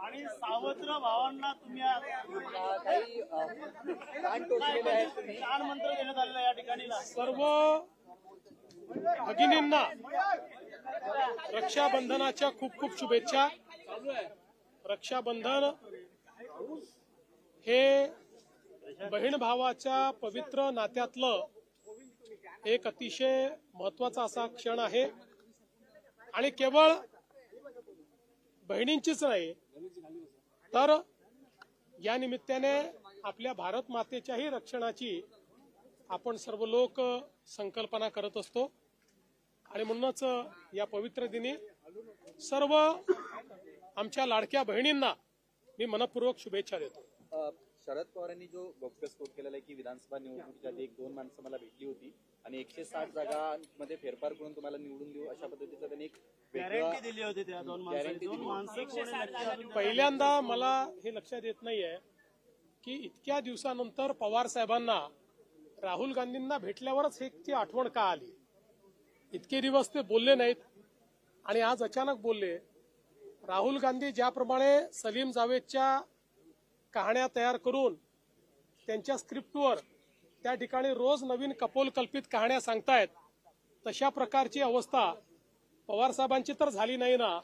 आणि सावत्र भावांना तुम्ही काही कान टोचलेले आहेत तुम्ही. प्राण मंत्र देण्यात आलेला या ठिकाणी सर्व भगिनींना रक्षाबंधनाच्या खूप खूप शुभेच्छा। रक्षाबंधन हे बहीण भावाच्या पवित्र नात्यातलं एक अतिशय महत्वाचा असा क्षण आहे आणि केवळ बहिणींचीच नाही तर या निमित्ताने आपल्या भारत मातेच्याही रक्षणाची आपण सर्व लोक संकल्पना करत असतो आणि म्हणूनच या पवित्र दिनी सर्व आमच्या लाडक्या बहिणींना मी मनपूर्वक शुभेच्छा देतो। शरद पवारांनी जो गौप्यस्फोट केलेला आहे की विधानसभा निवडणुकीच्या आधी 1-2 माणसं मला भेटली होती आणि 160 जागांमध्ये फेरफार करून तुम्हाला निवडून देऊ अशा पद्धतीचा त्यांनी एक गॅरंटी दिली होती त्या दोन माणसं। पहिल्यांदा मला हे लक्षात येत नाहीये की इतक्या दिवसानंतर पवार साहेबांना राहुल गांधींना भेटल्यावरच हे ती आठवण का आली। इतके दिवस ते बोलले नाहीत आणि आज अचानक बोलले। राहुल गांधी ज्याप्रमाणे सलीम जावेदच्या कहाण्या तयार करून त्यांच्या स्क्रिप्टवर त्या ठिकाणी रोज नवीन कपोलकल्पित कहाण्या सांगतायत तशा प्रकारची अवस्था पवार साहेबांची तर झाली नाही ना।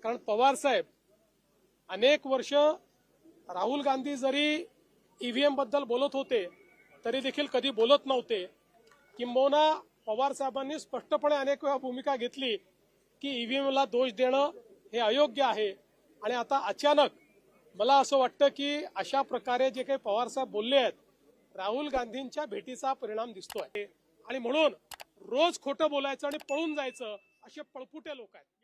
कारण पवार साहेब अनेक वर्ष राहुल गांधी जरी ईव्हीएम बद्दल बोलत होते तरी देखील कधी बोलत नव्हते। किंबहुना पवार साहेबांनी स्पष्टपणे अनेक वेळा भूमिका घेतली की ईव्हीएमला दोष देणं हे अयोग्य आहे आणि आता अचानक मला असं वाटतं की अशा प्रकारे जे काही पवार साहेब बोलले आहेत राहुल गांधींच्या भेटीचा परिणाम दिसतोय आणि म्हणून रोज खोटं बोलायचं आणि पळून जायचं असे पळपुटे लोक आहेत।